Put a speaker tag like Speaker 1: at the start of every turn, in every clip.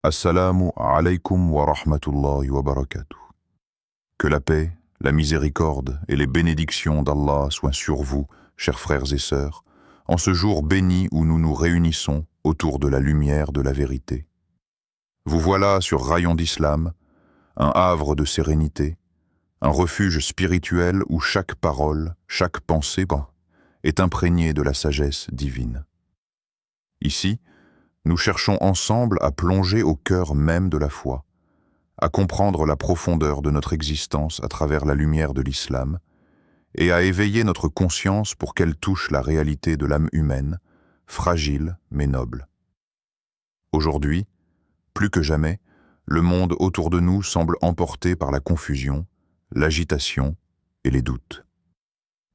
Speaker 1: Assalamu alaikum wa rahmatullahi wa barakatuh. Que la paix, la miséricorde et les bénédictions d'Allah soient sur vous, chers frères et sœurs, en ce jour béni où nous nous réunissons autour de la lumière de la vérité. Vous voilà sur Rayon d'Islam, un havre de sérénité, un refuge spirituel où chaque parole, chaque pensée est imprégnée de la sagesse divine. Ici, nous cherchons ensemble à plonger au cœur même de la foi, à comprendre la profondeur de notre existence à travers la lumière de l'islam et à éveiller notre conscience pour qu'elle touche la réalité de l'âme humaine, fragile mais noble. Aujourd'hui, plus que jamais, le monde autour de nous semble emporté par la confusion, l'agitation et les doutes.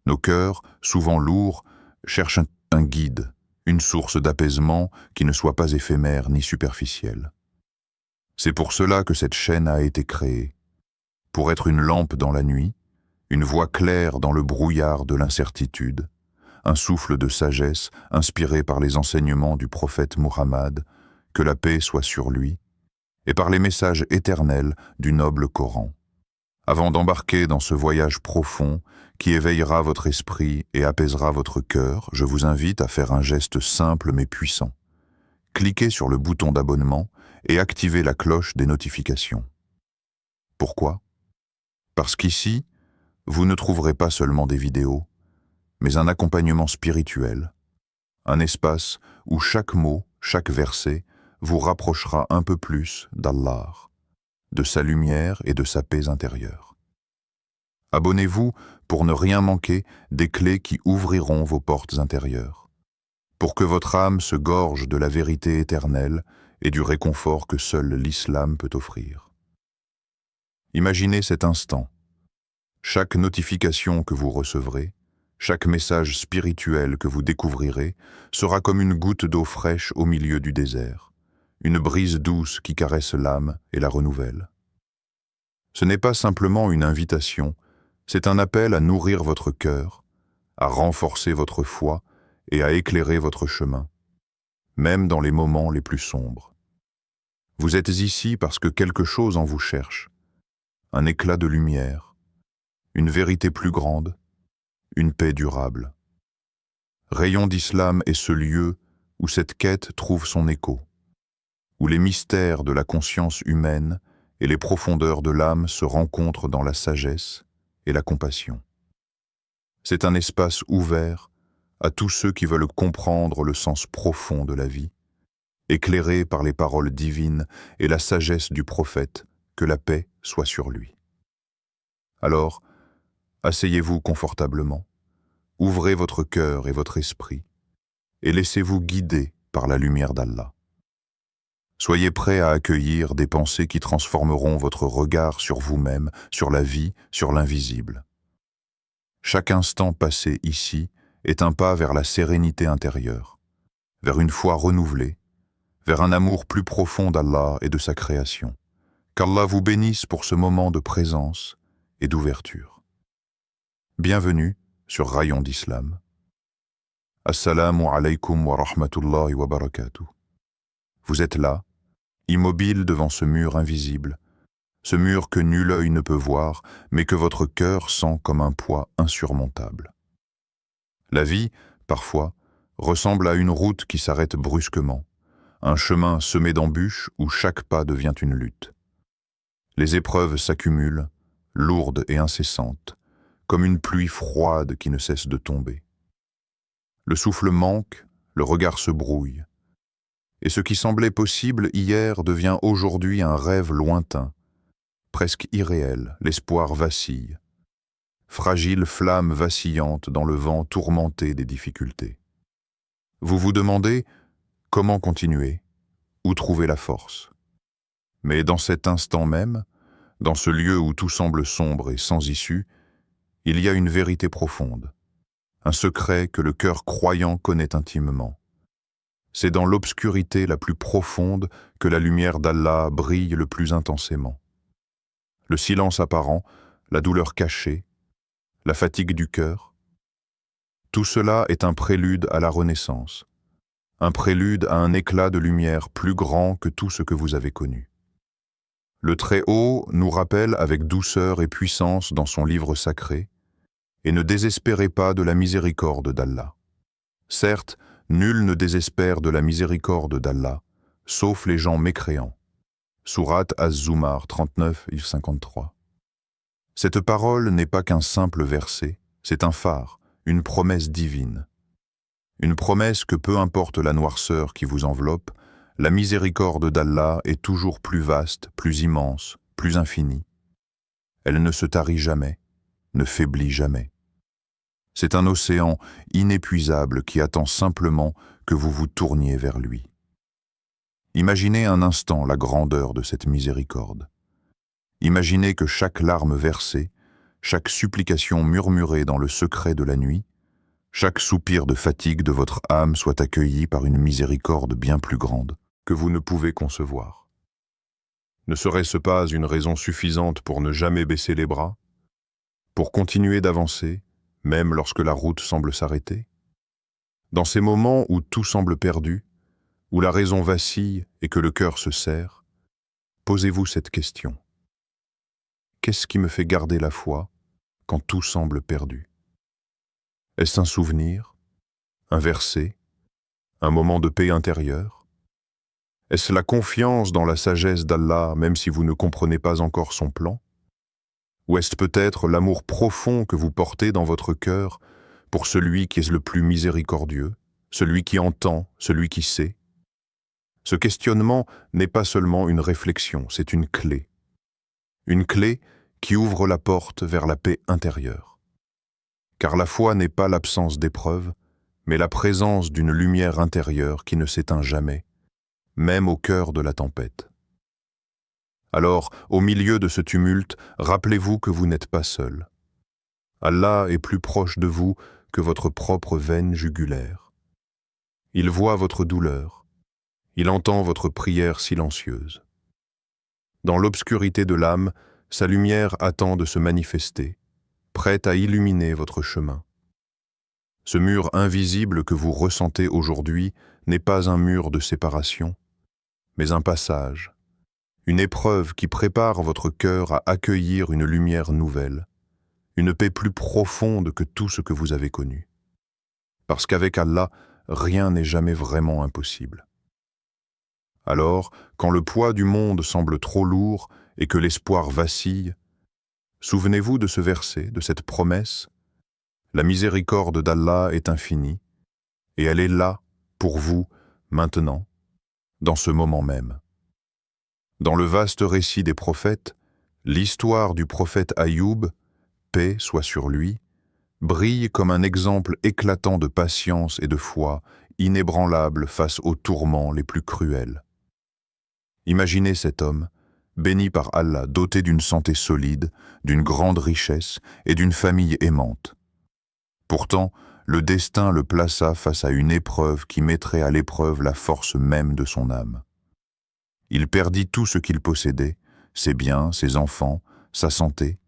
Speaker 1: Nos cœurs, souvent lourds, cherchent un guide, une source d'apaisement qui ne soit pas éphémère ni superficielle. C'est pour cela que cette chaîne a été créée, pour être une lampe dans la nuit, une voie claire dans le brouillard de l'incertitude, un souffle de sagesse inspiré par les enseignements du prophète Muhammad, que la paix soit sur lui, et par les messages éternels du noble Coran. Avant d'embarquer dans ce voyage profond qui éveillera votre esprit et apaisera votre cœur, je vous invite à faire un geste simple mais puissant. Cliquez sur le bouton d'abonnement et activez la cloche des notifications. Pourquoi? Parce qu'ici, vous ne trouverez pas seulement des vidéos, mais un accompagnement spirituel, un espace où chaque mot, chaque verset vous rapprochera un peu plus d'Allah, de sa lumière et de sa paix intérieure. Abonnez-vous pour ne rien manquer des clés qui ouvriront vos portes intérieures, pour que votre âme se gorge de la vérité éternelle et du réconfort que seul l'islam peut offrir. Imaginez cet instant. Chaque notification que vous recevrez, chaque message spirituel que vous découvrirez sera comme une goutte d'eau fraîche au milieu du désert, une brise douce qui caresse l'âme et la renouvelle. Ce n'est pas simplement une invitation, c'est un appel à nourrir votre cœur, à renforcer votre foi et à éclairer votre chemin, même dans les moments les plus sombres. Vous êtes ici parce que quelque chose en vous cherche, un éclat de lumière, une vérité plus grande, une paix durable. Rayon d'Islam est ce lieu où cette quête trouve son écho, où les mystères de la conscience humaine et les profondeurs de l'âme se rencontrent dans la sagesse et la compassion. C'est un espace ouvert à tous ceux qui veulent comprendre le sens profond de la vie, éclairé par les paroles divines et la sagesse du prophète, que la paix soit sur lui. Alors, asseyez-vous confortablement, ouvrez votre cœur et votre esprit, et laissez-vous guider par la lumière d'Allah. Soyez prêts à accueillir des pensées qui transformeront votre regard sur vous-même, sur la vie, sur l'invisible. Chaque instant passé ici est un pas vers la sérénité intérieure, vers une foi renouvelée, vers un amour plus profond d'Allah et de sa création. Qu'Allah vous bénisse pour ce moment de présence et d'ouverture. Bienvenue sur Rayon d'Islam. Assalamu alaikum wa rahmatullahi wa barakatuh. Vous êtes là, immobile devant ce mur invisible, ce mur que nul œil ne peut voir, mais que votre cœur sent comme un poids insurmontable. La vie, parfois, ressemble à une route qui s'arrête brusquement, un chemin semé d'embûches où chaque pas devient une lutte. Les épreuves s'accumulent, lourdes et incessantes, comme une pluie froide qui ne cesse de tomber. Le souffle manque, le regard se brouille, et ce qui semblait possible hier devient aujourd'hui un rêve lointain, presque irréel, l'espoir vacille. Fragile flamme vacillante dans le vent tourmenté des difficultés. Vous vous demandez comment continuer, où trouver la force. Mais dans cet instant même, dans ce lieu où tout semble sombre et sans issue, il y a une vérité profonde, un secret que le cœur croyant connaît intimement. C'est dans l'obscurité la plus profonde que la lumière d'Allah brille le plus intensément. Le silence apparent, la douleur cachée, la fatigue du cœur, tout cela est un prélude à la renaissance, un prélude à un éclat de lumière plus grand que tout ce que vous avez connu. Le Très-Haut nous rappelle avec douceur et puissance dans son livre sacré, et ne désespérez pas de la miséricorde d'Allah. Certes, nul ne désespère de la miséricorde d'Allah, sauf les gens mécréants. Sourate Az-Zumar 39-53. Cette parole n'est pas qu'un simple verset, c'est un phare, une promesse divine. Une promesse que peu importe la noirceur qui vous enveloppe, la miséricorde d'Allah est toujours plus vaste, plus immense, plus infinie. Elle ne se tarit jamais, ne faiblit jamais. C'est un océan inépuisable qui attend simplement que vous vous tourniez vers lui. Imaginez un instant la grandeur de cette miséricorde. Imaginez que chaque larme versée, chaque supplication murmurée dans le secret de la nuit, chaque soupir de fatigue de votre âme soit accueilli par une miséricorde bien plus grande que vous ne pouvez concevoir. Ne serait-ce pas une raison suffisante pour ne jamais baisser les bras, pour continuer d'avancer, même lorsque la route semble s'arrêter? Dans ces moments où tout semble perdu, où la raison vacille et que le cœur se serre, posez-vous cette question. Qu'est-ce qui me fait garder la foi quand tout semble perdu? Est-ce un souvenir, un verset, un moment de paix intérieure? Est-ce la confiance dans la sagesse d'Allah même si vous ne comprenez pas encore son plan? Ou est-ce peut-être l'amour profond que vous portez dans votre cœur pour celui qui est le plus miséricordieux, celui qui entend, celui qui sait? Ce questionnement n'est pas seulement une réflexion, c'est une clé. Une clé qui ouvre la porte vers la paix intérieure. Car la foi n'est pas l'absence d'épreuves, mais la présence d'une lumière intérieure qui ne s'éteint jamais, même au cœur de la tempête. Alors, au milieu de ce tumulte, rappelez-vous que vous n'êtes pas seul. Allah est plus proche de vous que votre propre veine jugulaire. Il voit votre douleur. Il entend votre prière silencieuse. Dans l'obscurité de l'âme, sa lumière attend de se manifester, prête à illuminer votre chemin. Ce mur invisible que vous ressentez aujourd'hui n'est pas un mur de séparation, mais un passage, une épreuve qui prépare votre cœur à accueillir une lumière nouvelle, une paix plus profonde que tout ce que vous avez connu. Parce qu'avec Allah, rien n'est jamais vraiment impossible. Alors, quand le poids du monde semble trop lourd et que l'espoir vacille, souvenez-vous de ce verset, de cette promesse. La miséricorde d'Allah est infinie, et elle est là, pour vous, maintenant, dans ce moment même. Dans le vaste récit des prophètes, l'histoire du prophète Ayoub, paix soit sur lui, brille comme un exemple éclatant de patience et de foi, inébranlable face aux tourments les plus cruels. Imaginez cet homme, béni par Allah, doté d'une santé solide, d'une grande richesse et d'une famille aimante. Pourtant, le destin le plaça face à une épreuve qui mettrait à l'épreuve la force même de son âme. Il perdit tout ce qu'il possédait, ses biens, ses enfants, sa santé,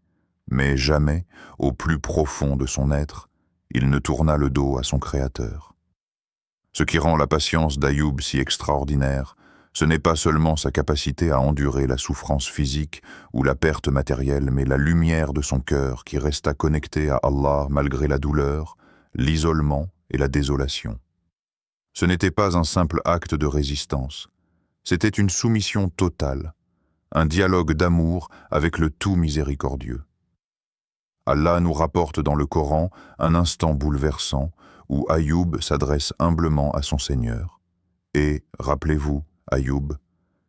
Speaker 1: mais jamais, au plus profond de son être, il ne tourna le dos à son Créateur. Ce qui rend la patience d'Ayoub si extraordinaire, ce n'est pas seulement sa capacité à endurer la souffrance physique ou la perte matérielle, mais la lumière de son cœur qui resta connectée à Allah malgré la douleur, l'isolement et la désolation. Ce n'était pas un simple acte de résistance, c'était une soumission totale, un dialogue d'amour avec le tout miséricordieux. Allah nous rapporte dans le Coran un instant bouleversant où Ayoub s'adresse humblement à son Seigneur. Et, rappelez-vous, Ayoub,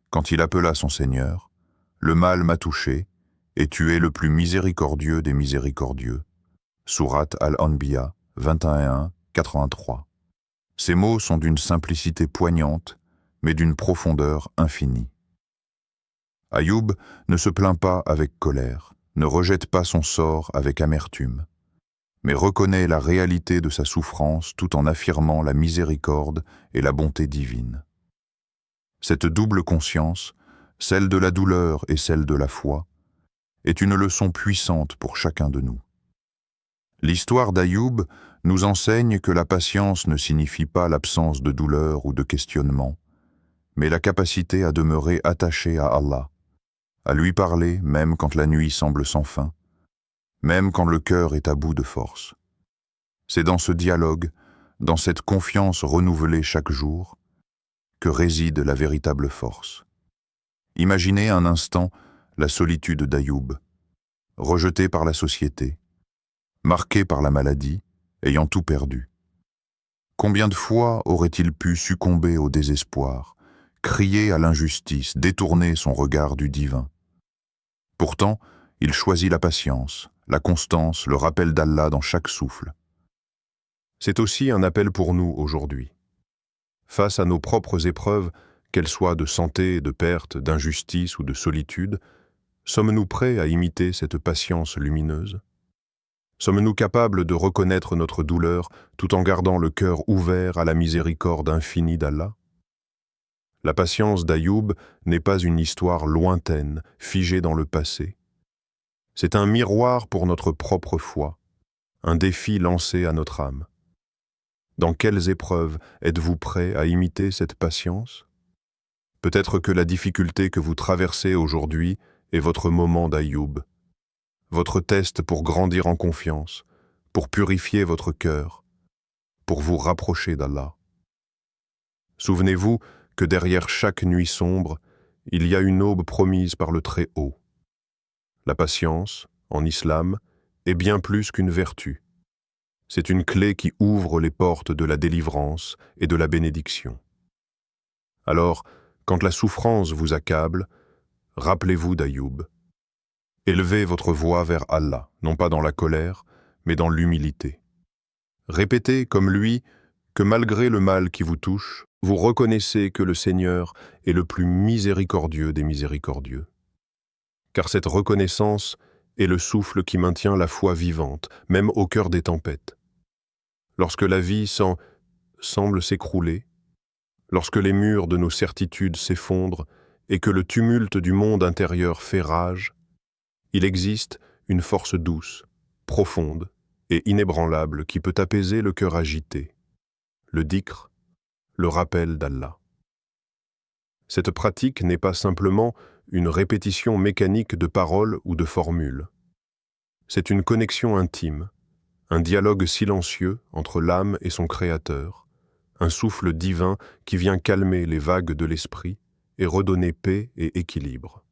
Speaker 1: quand il appela son Seigneur, « Le mal m'a touché, et tu es le plus miséricordieux des miséricordieux. » Sourate Al-Anbiya 21-83. Ces mots sont d'une simplicité poignante, mais d'une profondeur infinie. Ayoub ne se plaint pas avec colère, ne rejette pas son sort avec amertume, mais reconnaît la réalité de sa souffrance tout en affirmant la miséricorde et la bonté divine. Cette double conscience, celle de la douleur et celle de la foi, est une leçon puissante pour chacun de nous. L'histoire d'Ayoub nous enseigne que la patience ne signifie pas l'absence de douleur ou de questionnement, mais la capacité à demeurer attaché à Allah, à lui parler même quand la nuit semble sans fin, même quand le cœur est à bout de force. C'est dans ce dialogue, dans cette confiance renouvelée chaque jour, que réside la véritable force. Imaginez un instant la solitude d'Ayoub, rejeté par la société, marqué par la maladie, ayant tout perdu. Combien de fois aurait-il pu succomber au désespoir, crier à l'injustice, détourner son regard du divin? Pourtant, il choisit la patience, la constance, le rappel d'Allah dans chaque souffle. C'est aussi un appel pour nous aujourd'hui. Face à nos propres épreuves, qu'elles soient de santé, de perte, d'injustice ou de solitude, sommes-nous prêts à imiter cette patience lumineuse? Sommes-nous capables de reconnaître notre douleur tout en gardant le cœur ouvert à la miséricorde infinie d'Allah? La patience d'Ayoub n'est pas une histoire lointaine, figée dans le passé. C'est un miroir pour notre propre foi, un défi lancé à notre âme. Dans quelles épreuves êtes-vous prêt à imiter cette patience? Peut-être que la difficulté que vous traversez aujourd'hui est votre moment d'Ayoub, votre test pour grandir en confiance, pour purifier votre cœur, pour vous rapprocher d'Allah. Souvenez-vous que derrière chaque nuit sombre, il y a une aube promise par le Très-Haut. La patience, en islam, est bien plus qu'une vertu. C'est une clé qui ouvre les portes de la délivrance et de la bénédiction. Alors, quand la souffrance vous accable, rappelez-vous d'Ayoub. Élevez votre voix vers Allah, non pas dans la colère, mais dans l'humilité. Répétez, comme lui, que malgré le mal qui vous touche, vous reconnaissez que le Seigneur est le plus miséricordieux des miséricordieux. Car cette reconnaissance est le souffle qui maintient la foi vivante, même au cœur des tempêtes. Lorsque la vie semble s'écrouler, lorsque les murs de nos certitudes s'effondrent et que le tumulte du monde intérieur fait rage, il existe une force douce, profonde et inébranlable qui peut apaiser le cœur agité, le dhikr, le rappel d'Allah. Cette pratique n'est pas simplement une répétition mécanique de paroles ou de formules. C'est une connexion intime, un dialogue silencieux entre l'âme et son Créateur, un souffle divin qui vient calmer les vagues de l'esprit et redonner paix et équilibre.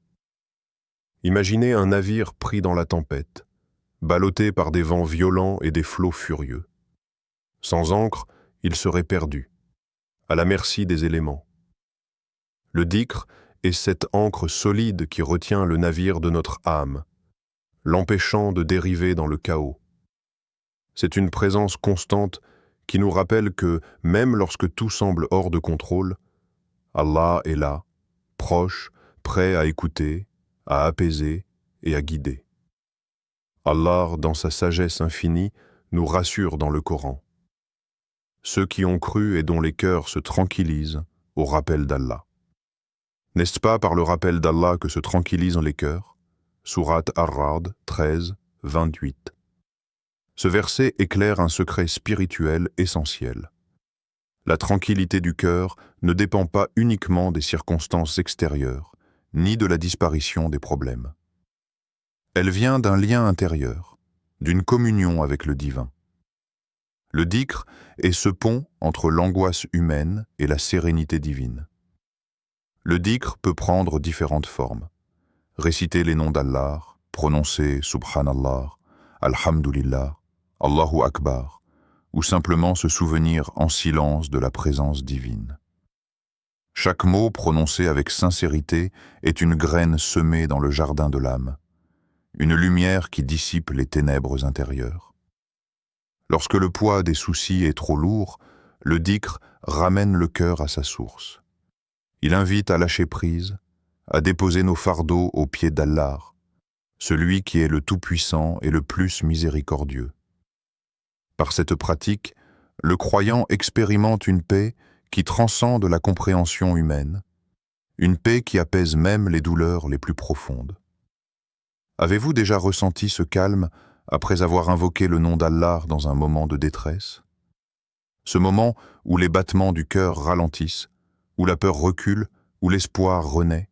Speaker 1: Imaginez un navire pris dans la tempête, ballotté par des vents violents et des flots furieux. Sans ancre, il serait perdu, à la merci des éléments. Le dhikr est cette ancre solide qui retient le navire de notre âme, l'empêchant de dériver dans le chaos. C'est une présence constante qui nous rappelle que, même lorsque tout semble hors de contrôle, Allah est là, proche, prêt à écouter, à apaiser et à guider. Allah, dans sa sagesse infinie, nous rassure dans le Coran. Ceux qui ont cru et dont les cœurs se tranquillisent au rappel d'Allah. N'est-ce pas par le rappel d'Allah que se tranquillisent les cœurs? Sourate Ar-Ra'd 13, 28. Ce verset éclaire un secret spirituel essentiel. La tranquillité du cœur ne dépend pas uniquement des circonstances extérieures, ni de la disparition des problèmes. Elle vient d'un lien intérieur, d'une communion avec le divin. Le dhikr est ce pont entre l'angoisse humaine et la sérénité divine. Le dhikr peut prendre différentes formes. Réciter les noms d'Allah, prononcer Subhanallah, Alhamdulillah, Allahu Akbar, ou simplement se souvenir en silence de la présence divine. Chaque mot prononcé avec sincérité est une graine semée dans le jardin de l'âme, une lumière qui dissipe les ténèbres intérieures. Lorsque le poids des soucis est trop lourd, le dhikr ramène le cœur à sa source. Il invite à lâcher prise, à déposer nos fardeaux aux pieds d'Allah, celui qui est le Tout-Puissant et le plus miséricordieux. Par cette pratique, le croyant expérimente une paix qui transcende la compréhension humaine, une paix qui apaise même les douleurs les plus profondes. Avez-vous déjà ressenti ce calme après avoir invoqué le nom d'Allah dans un moment de détresse? Ce moment où les battements du cœur ralentissent, où la peur recule, où l'espoir renaît?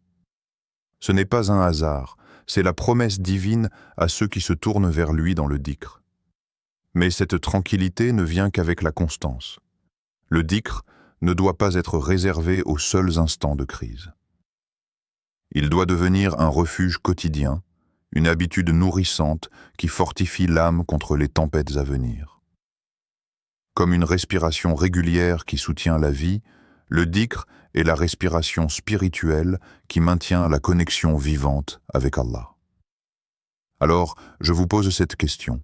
Speaker 1: Ce n'est pas un hasard, c'est la promesse divine à ceux qui se tournent vers lui dans le dhikr. Mais cette tranquillité ne vient qu'avec la constance. Le dhikr ne doit pas être réservé aux seuls instants de crise. Il doit devenir un refuge quotidien, une habitude nourrissante qui fortifie l'âme contre les tempêtes à venir. Comme une respiration régulière qui soutient la vie, le dhikr est la respiration spirituelle qui maintient la connexion vivante avec Allah. Alors, je vous pose cette question.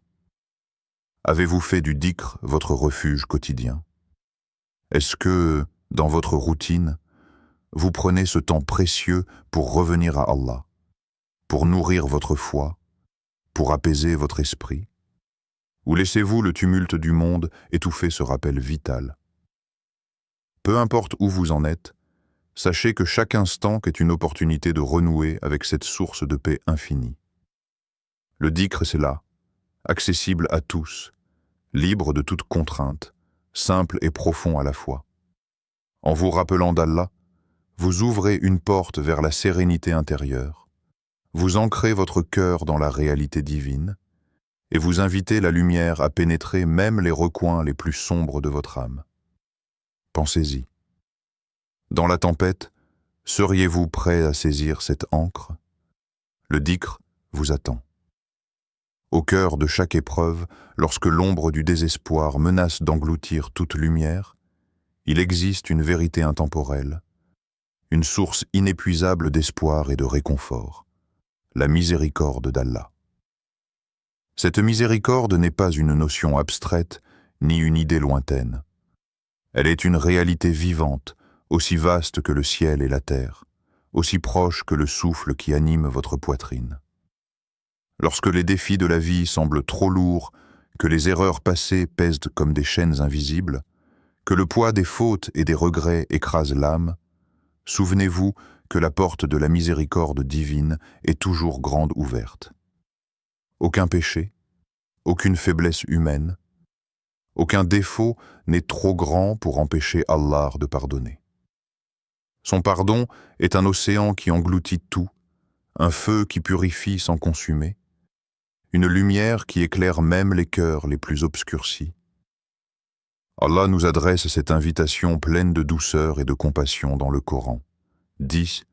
Speaker 1: Avez-vous fait du dhikr votre refuge quotidien? Est-ce que, dans votre routine, vous prenez ce temps précieux pour revenir à Allah, pour nourrir votre foi, pour apaiser votre esprit? Ou laissez-vous le tumulte du monde étouffer ce rappel vital? Peu importe où vous en êtes, sachez que chaque instant est une opportunité de renouer avec cette source de paix infinie. Le dhikr, c'est là, accessible à tous, libre de toute contrainte, simple et profond à la fois. En vous rappelant d'Allah, vous ouvrez une porte vers la sérénité intérieure, vous ancrez votre cœur dans la réalité divine, et vous invitez la lumière à pénétrer même les recoins les plus sombres de votre âme. Pensez-y. Dans la tempête, seriez-vous prêt à saisir cette ancre? Le dhikr vous attend. Au cœur de chaque épreuve, lorsque l'ombre du désespoir menace d'engloutir toute lumière, il existe une vérité intemporelle, une source inépuisable d'espoir et de réconfort, la miséricorde d'Allah. Cette miséricorde n'est pas une notion abstraite, ni une idée lointaine. Elle est une réalité vivante, aussi vaste que le ciel et la terre, aussi proche que le souffle qui anime votre poitrine. Lorsque les défis de la vie semblent trop lourds, que les erreurs passées pèsent comme des chaînes invisibles, que le poids des fautes et des regrets écrase l'âme, souvenez-vous que la porte de la miséricorde divine est toujours grande ouverte. Aucun péché, aucune faiblesse humaine, aucun défaut n'est trop grand pour empêcher Allah de pardonner. Son pardon est un océan qui engloutit tout, un feu qui purifie sans consumer, une lumière qui éclaire même les cœurs les plus obscurcis. Allah nous adresse cette invitation pleine de douceur et de compassion dans le Coran. Dis,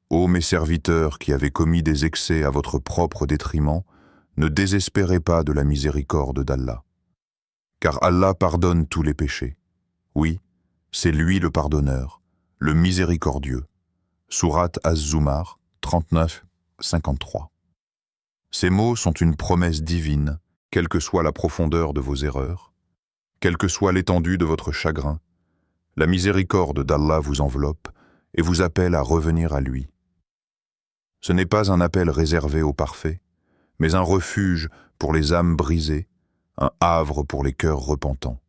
Speaker 1: ô mes serviteurs qui avez commis des excès à votre propre détriment, ne désespérez pas de la miséricorde d'Allah. Car Allah pardonne tous les péchés. Oui, c'est lui le pardonneur, le miséricordieux. Sourate Az-Zumar 39-53. Ces mots sont une promesse divine, quelle que soit la profondeur de vos erreurs, quelle que soit l'étendue de votre chagrin. La miséricorde d'Allah vous enveloppe et vous appelle à revenir à lui. Ce n'est pas un appel réservé aux parfaits, mais un refuge pour les âmes brisées, un havre pour les cœurs repentants.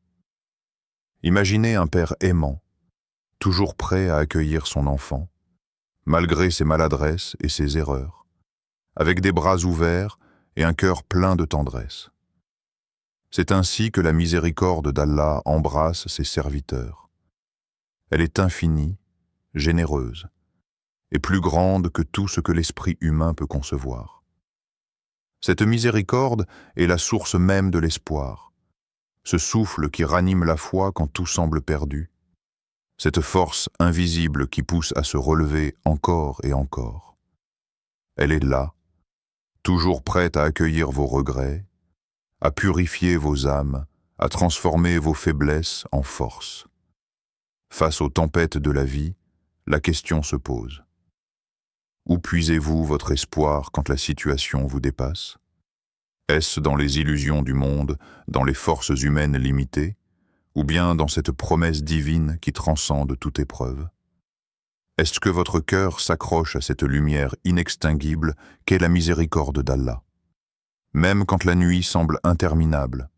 Speaker 1: Imaginez un père aimant, toujours prêt à accueillir son enfant, malgré ses maladresses et ses erreurs, avec des bras ouverts et un cœur plein de tendresse. C'est ainsi que la miséricorde d'Allah embrasse ses serviteurs. Elle est infinie, généreuse, et plus grande que tout ce que l'esprit humain peut concevoir. Cette miséricorde est la source même de l'espoir, ce souffle qui ranime la foi quand tout semble perdu, cette force invisible qui pousse à se relever encore et encore. Elle est là, toujours prête à accueillir vos regrets, à purifier vos âmes, à transformer vos faiblesses en force. Face aux tempêtes de la vie, la question se pose. Où puisez-vous votre espoir quand la situation vous dépasse? Est-ce dans les illusions du monde, dans les forces humaines limitées, ou bien dans cette promesse divine qui transcende toute épreuve? Est-ce que votre cœur s'accroche à cette lumière inextinguible qu'est la miséricorde d'Allah, même quand la nuit semble interminable?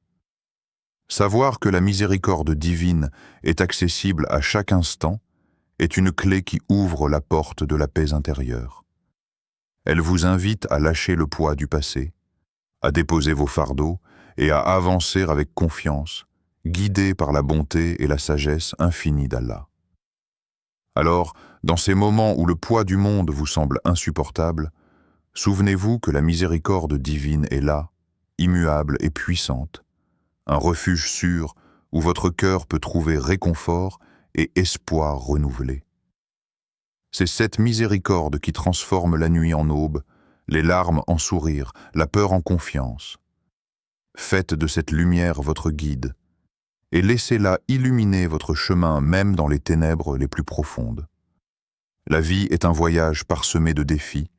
Speaker 1: Savoir que la miséricorde divine est accessible à chaque instant est une clé qui ouvre la porte de la paix intérieure. Elle vous invite à lâcher le poids du passé, à déposer vos fardeaux et à avancer avec confiance, guidés par la bonté et la sagesse infinie d'Allah. Alors, dans ces moments où le poids du monde vous semble insupportable, souvenez-vous que la miséricorde divine est là, immuable et puissante, un refuge sûr où votre cœur peut trouver réconfort et espoir renouvelé. C'est cette miséricorde qui transforme la nuit en aube, les larmes en sourires, la peur en confiance. Faites de cette lumière votre guide, et laissez-la illuminer votre chemin même dans les ténèbres les plus profondes. La vie est un voyage parsemé de défis,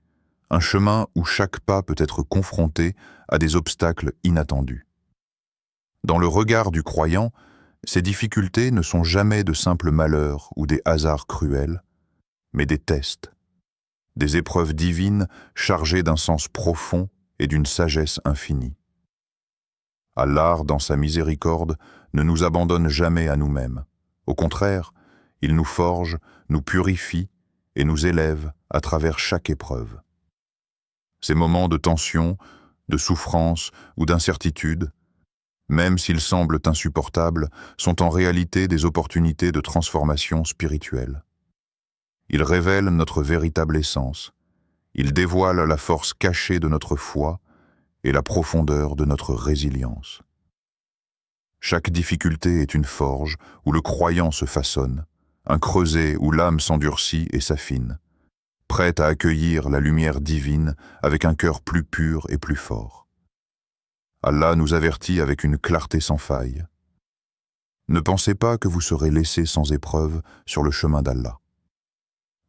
Speaker 1: un chemin où chaque pas peut être confronté à des obstacles inattendus. Dans le regard du croyant, ces difficultés ne sont jamais de simples malheurs ou des hasards cruels, mais des tests, des épreuves divines chargées d'un sens profond et d'une sagesse infinie. Allah, dans sa miséricorde, ne nous abandonne jamais à nous-mêmes. Au contraire, il nous forge, nous purifie et nous élève à travers chaque épreuve. Ces moments de tension, de souffrance ou d'incertitude, même s'ils semblent insupportables, sont en réalité des opportunités de transformation spirituelle. Ils révèlent notre véritable essence. Ils dévoilent la force cachée de notre foi et la profondeur de notre résilience. Chaque difficulté est une forge où le croyant se façonne, un creuset où l'âme s'endurcit et s'affine, prête à accueillir la lumière divine avec un cœur plus pur et plus fort. Allah nous avertit avec une clarté sans faille. Ne pensez pas que vous serez laissés sans épreuve sur le chemin d'Allah.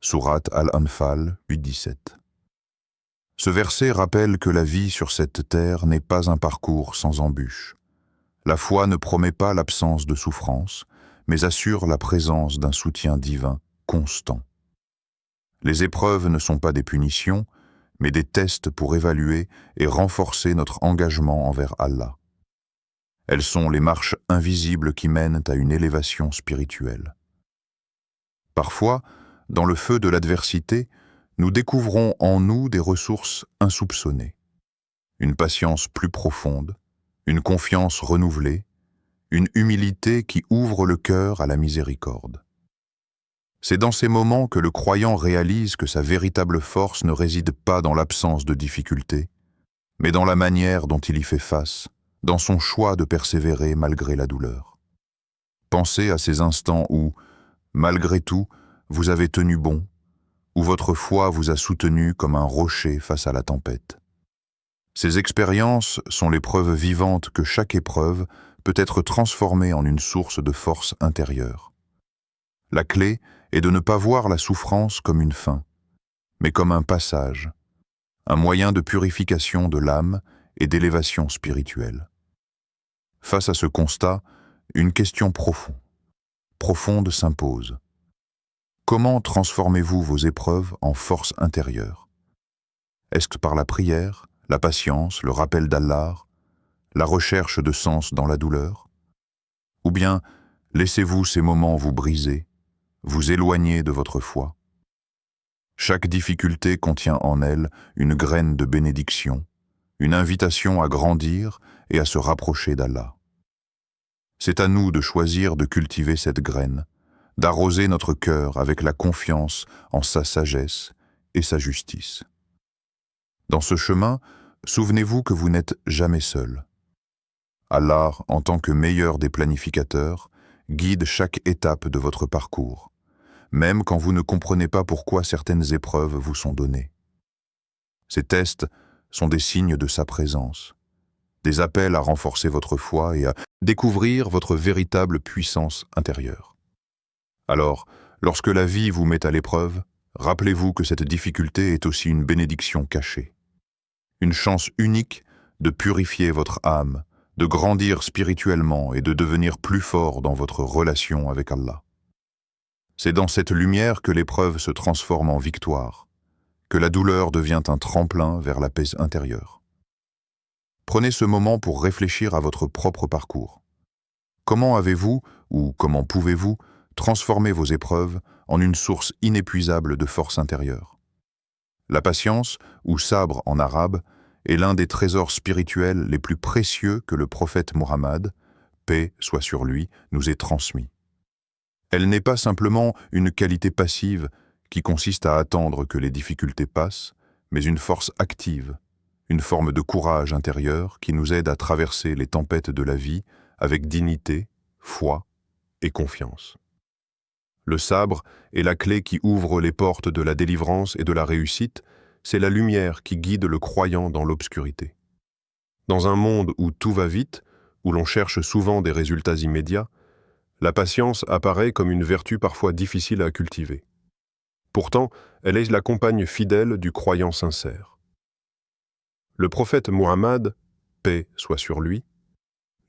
Speaker 1: Sourate Al-Anfal 8-17. Ce verset rappelle que la vie sur cette terre n'est pas un parcours sans embûches. La foi ne promet pas l'absence de souffrance, mais assure la présence d'un soutien divin constant. Les épreuves ne sont pas des punitions, mais des tests pour évaluer et renforcer notre engagement envers Allah. Elles sont les marches invisibles qui mènent à une élévation spirituelle. Parfois, dans le feu de l'adversité, nous découvrons en nous des ressources insoupçonnées. Une patience plus profonde, une confiance renouvelée, une humilité qui ouvre le cœur à la miséricorde. C'est dans ces moments que le croyant réalise que sa véritable force ne réside pas dans l'absence de difficultés, mais dans la manière dont il y fait face, dans son choix de persévérer malgré la douleur. Pensez à ces instants où, malgré tout, vous avez tenu bon, où votre foi vous a soutenu comme un rocher face à la tempête. Ces expériences sont les preuves vivantes que chaque épreuve peut être transformée en une source de force intérieure. La clé est de ne pas voir la souffrance comme une fin, mais comme un passage, un moyen de purification de l'âme et d'élévation spirituelle. Face à ce constat, une question profonde s'impose. Comment transformez-vous vos épreuves en force intérieure? Est-ce par la prière, la patience, le rappel d'Allah, la recherche de sens dans la douleur? Ou bien laissez-vous ces moments vous briser, vous éloigner de votre foi? Chaque difficulté contient en elle une graine de bénédiction, une invitation à grandir et à se rapprocher d'Allah. C'est à nous de choisir de cultiver cette graine, d'arroser notre cœur avec la confiance en sa sagesse et sa justice. Dans ce chemin, souvenez-vous que vous n'êtes jamais seul. Allah, en tant que meilleur des planificateurs, guide chaque étape de votre parcours, même quand vous ne comprenez pas pourquoi certaines épreuves vous sont données. Ces tests sont des signes de sa présence, des appels à renforcer votre foi et à découvrir votre véritable puissance intérieure. Alors, lorsque la vie vous met à l'épreuve, rappelez-vous que cette difficulté est aussi une bénédiction cachée. Une chance unique de purifier votre âme, de grandir spirituellement et de devenir plus fort dans votre relation avec Allah. C'est dans cette lumière que l'épreuve se transforme en victoire, que la douleur devient un tremplin vers la paix intérieure. Prenez ce moment pour réfléchir à votre propre parcours. Comment avez-vous, ou comment pouvez-vous, transformer vos épreuves en une source inépuisable de force intérieure? La patience, ou sabre en arabe, est l'un des trésors spirituels les plus précieux que le prophète Muhammad, paix soit sur lui, nous ait transmis. Elle n'est pas simplement une qualité passive qui consiste à attendre que les difficultés passent, mais une force active, une forme de courage intérieur qui nous aide à traverser les tempêtes de la vie avec dignité, foi et confiance. Le sabre est la clé qui ouvre les portes de la délivrance et de la réussite, c'est la lumière qui guide le croyant dans l'obscurité. Dans un monde où tout va vite, où l'on cherche souvent des résultats immédiats, la patience apparaît comme une vertu parfois difficile à cultiver. Pourtant, elle est la compagne fidèle du croyant sincère. Le prophète Muhammad, paix soit sur lui,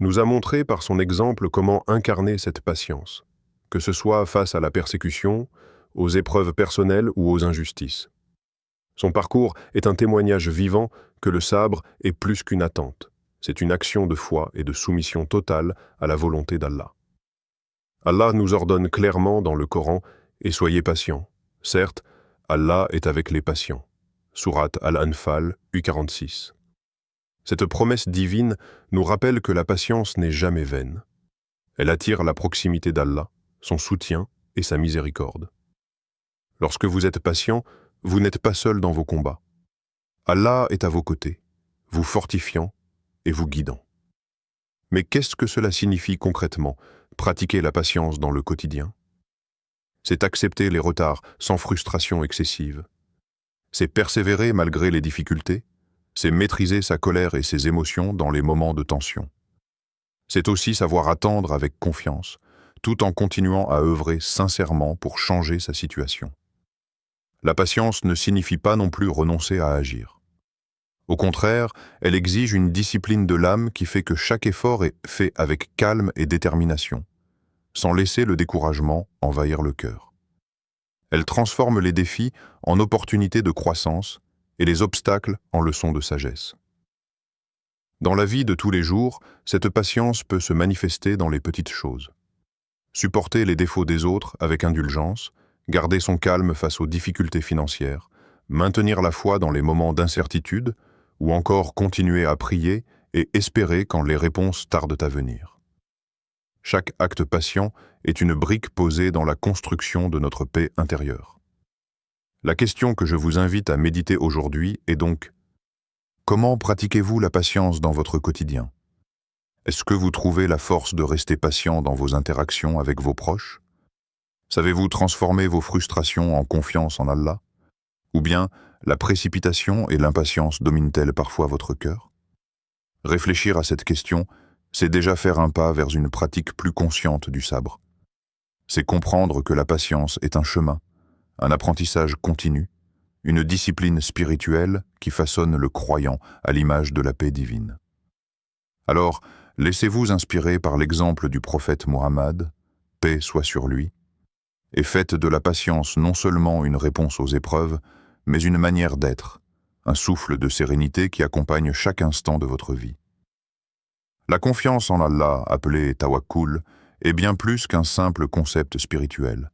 Speaker 1: nous a montré par son exemple comment incarner cette patience, que ce soit face à la persécution, aux épreuves personnelles ou aux injustices. Son parcours est un témoignage vivant que le sabre est plus qu'une attente. C'est une action de foi et de soumission totale à la volonté d'Allah. Allah nous ordonne clairement dans le Coran « Et soyez patients ». Certes, Allah est avec les patients. Sourate Al-Anfal, U46. Cette promesse divine nous rappelle que la patience n'est jamais vaine. Elle attire la proximité d'Allah, son soutien et sa miséricorde. Lorsque vous êtes patient, vous n'êtes pas seul dans vos combats. Allah est à vos côtés, vous fortifiant et vous guidant. Mais qu'est-ce que cela signifie concrètement, pratiquer la patience dans le quotidien? C'est accepter les retards sans frustration excessive. C'est persévérer malgré les difficultés. C'est maîtriser sa colère et ses émotions dans les moments de tension. C'est aussi savoir attendre avec confiance, tout en continuant à œuvrer sincèrement pour changer sa situation. La patience ne signifie pas non plus renoncer à agir. Au contraire, elle exige une discipline de l'âme qui fait que chaque effort est fait avec calme et détermination, sans laisser le découragement envahir le cœur. Elle transforme les défis en opportunités de croissance et les obstacles en leçons de sagesse. Dans la vie de tous les jours, cette patience peut se manifester dans les petites choses. Supporter les défauts des autres avec indulgence, garder son calme face aux difficultés financières, maintenir la foi dans les moments d'incertitude, ou encore continuer à prier et espérer quand les réponses tardent à venir. Chaque acte patient est une brique posée dans la construction de notre paix intérieure. La question que je vous invite à méditer aujourd'hui est donc: comment pratiquez-vous la patience dans votre quotidien? Est-ce que vous trouvez la force de rester patient dans vos interactions avec vos proches? Savez-vous transformer vos frustrations en confiance en Allah? Ou bien la précipitation et l'impatience dominent-elles parfois votre cœur? Réfléchir à cette question, c'est déjà faire un pas vers une pratique plus consciente du sabre. C'est comprendre que la patience est un chemin, un apprentissage continu, une discipline spirituelle qui façonne le croyant à l'image de la paix divine. Alors, laissez-vous inspirer par l'exemple du prophète Muhammad, paix soit sur lui, et faites de la patience non seulement une réponse aux épreuves, mais une manière d'être, un souffle de sérénité qui accompagne chaque instant de votre vie. La confiance en Allah, appelée tawakkul, est bien plus qu'un simple concept spirituel.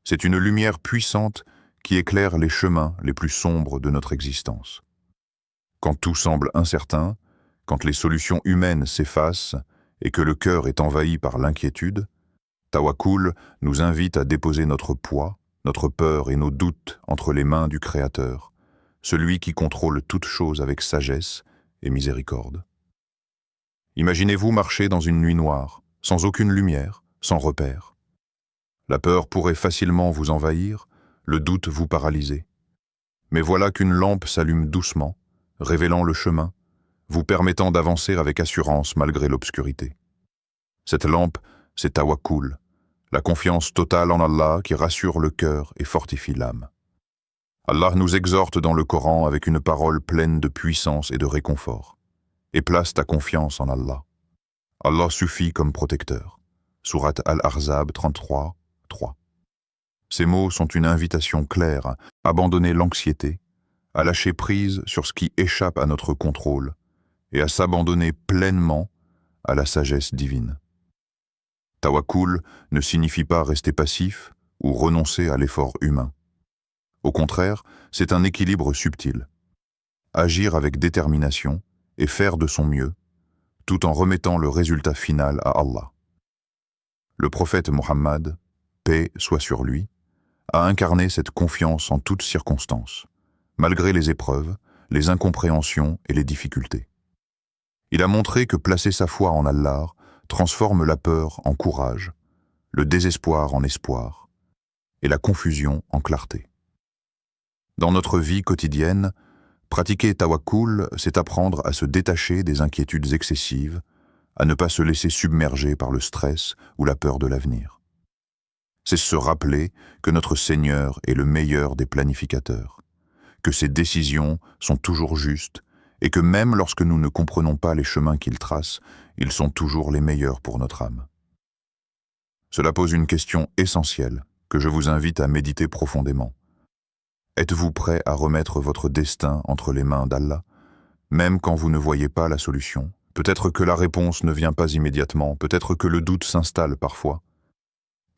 Speaker 1: C'est une lumière puissante qui éclaire les chemins les plus sombres de notre existence. Quand tout semble incertain, quand les solutions humaines s'effacent et que le cœur est envahi par l'inquiétude, tawakkul nous invite à déposer notre poids, notre peur et nos doutes entre les mains du Créateur, celui qui contrôle toutes choses avec sagesse et miséricorde. Imaginez-vous marcher dans une nuit noire, sans aucune lumière, sans repère. La peur pourrait facilement vous envahir, le doute vous paralyser. Mais voilà qu'une lampe s'allume doucement, révélant le chemin, vous permettant d'avancer avec assurance malgré l'obscurité. Cette lampe, c'est tawakkul, la confiance totale en Allah qui rassure le cœur et fortifie l'âme. Allah nous exhorte dans le Coran avec une parole pleine de puissance et de réconfort. Et place ta confiance en Allah. Allah suffit comme protecteur. Sourate Al-Ahzab 33, 3. Ces mots sont une invitation claire à abandonner l'anxiété, à lâcher prise sur ce qui échappe à notre contrôle et à s'abandonner pleinement à la sagesse divine. Tawakkul ne signifie pas rester passif ou renoncer à l'effort humain. Au contraire, c'est un équilibre subtil. agir avec détermination et faire de son mieux, tout en remettant le résultat final à Allah. Le prophète Mohammed, paix soit sur lui, a incarné cette confiance en toutes circonstances, malgré les épreuves, les incompréhensions et les difficultés. Il a montré que placer sa foi en Allah transforme la peur en courage, le désespoir en espoir et la confusion en clarté. Dans notre vie quotidienne, pratiquer tawakkul, c'est apprendre à se détacher des inquiétudes excessives, à ne pas se laisser submerger par le stress ou la peur de l'avenir. C'est se rappeler que notre Seigneur est le meilleur des planificateurs, que ses décisions sont toujours justes et que même lorsque nous ne comprenons pas les chemins qu'il trace, ils sont toujours les meilleurs pour notre âme. Cela pose une question essentielle que je vous invite à méditer profondément. Êtes-vous prêt à remettre votre destin entre les mains d'Allah, même quand vous ne voyez pas la solution? Peut-être que la réponse ne vient pas immédiatement, peut-être que le doute s'installe parfois.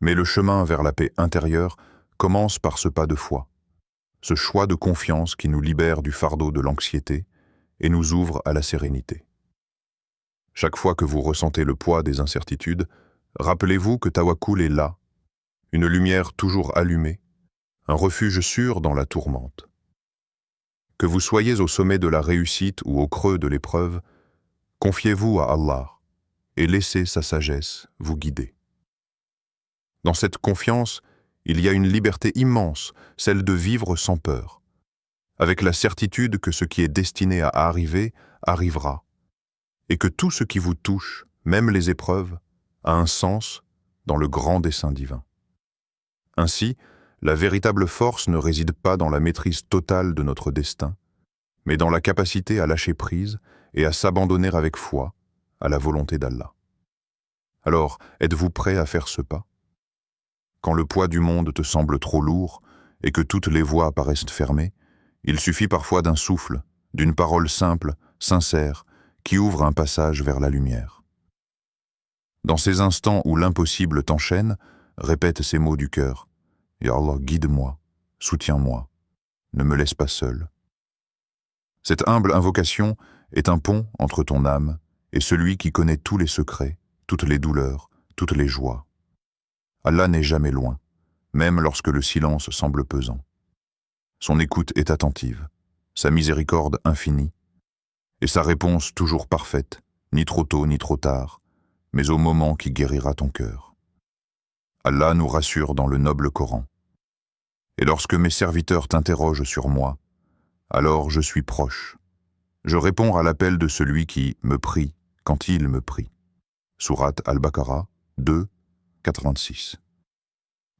Speaker 1: Mais le chemin vers la paix intérieure commence par ce pas de foi, ce choix de confiance qui nous libère du fardeau de l'anxiété et nous ouvre à la sérénité. Chaque fois que vous ressentez le poids des incertitudes, rappelez-vous que tawakkul est là, une lumière toujours allumée, un refuge sûr dans la tourmente. Que vous soyez au sommet de la réussite ou au creux de l'épreuve, confiez-vous à Allah et laissez sa sagesse vous guider. Dans cette confiance, il y a une liberté immense, celle de vivre sans peur, avec la certitude que ce qui est destiné à arriver, arrivera, et que tout ce qui vous touche, même les épreuves, a un sens dans le grand dessein divin. Ainsi, la véritable force ne réside pas dans la maîtrise totale de notre destin, mais dans la capacité à lâcher prise et à s'abandonner avec foi à la volonté d'Allah. Alors, êtes-vous prêt à faire ce pas? Quand le poids du monde te semble trop lourd et que toutes les voies paraissent fermées, il suffit parfois d'un souffle, d'une parole simple, sincère, qui ouvre un passage vers la lumière. Dans ces instants où l'impossible t'enchaîne, répète ces mots du cœur. « Ya Allah, guide-moi, soutiens-moi, ne me laisse pas seul. » Cette humble invocation est un pont entre ton âme et celui qui connaît tous les secrets, toutes les douleurs, toutes les joies. Allah n'est jamais loin, même lorsque le silence semble pesant. Son écoute est attentive, sa miséricorde infinie, et sa réponse toujours parfaite, ni trop tôt ni trop tard, mais au moment qui guérira ton cœur. Allah nous rassure dans le noble Coran. Et lorsque mes serviteurs t'interrogent sur moi, alors je suis proche. Je réponds à l'appel de celui qui me prie quand il me prie. Sourate Al-Baqarah 2, 86.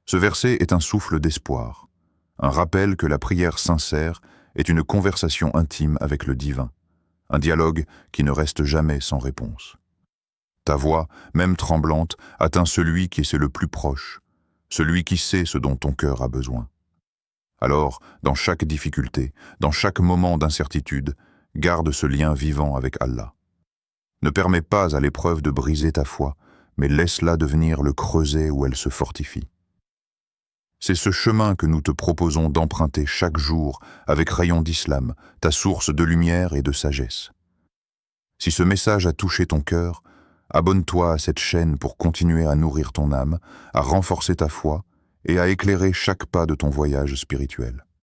Speaker 1: Ce verset est un souffle d'espoir, un rappel que la prière sincère est une conversation intime avec le divin, un dialogue qui ne reste jamais sans réponse. Ta voix, même tremblante, atteint celui qui est le plus proche, celui qui sait ce dont ton cœur a besoin. Alors, dans chaque difficulté, dans chaque moment d'incertitude, garde ce lien vivant avec Allah. Ne permets pas à l'épreuve de briser ta foi, mais laisse-la devenir le creuset où elle se fortifie. C'est ce chemin que nous te proposons d'emprunter chaque jour avec Rayon d'Islam, ta source de lumière et de sagesse. Si ce message a touché ton cœur, abonne-toi à cette chaîne pour continuer à nourrir ton âme, à renforcer ta foi et à éclairer chaque pas de ton voyage spirituel.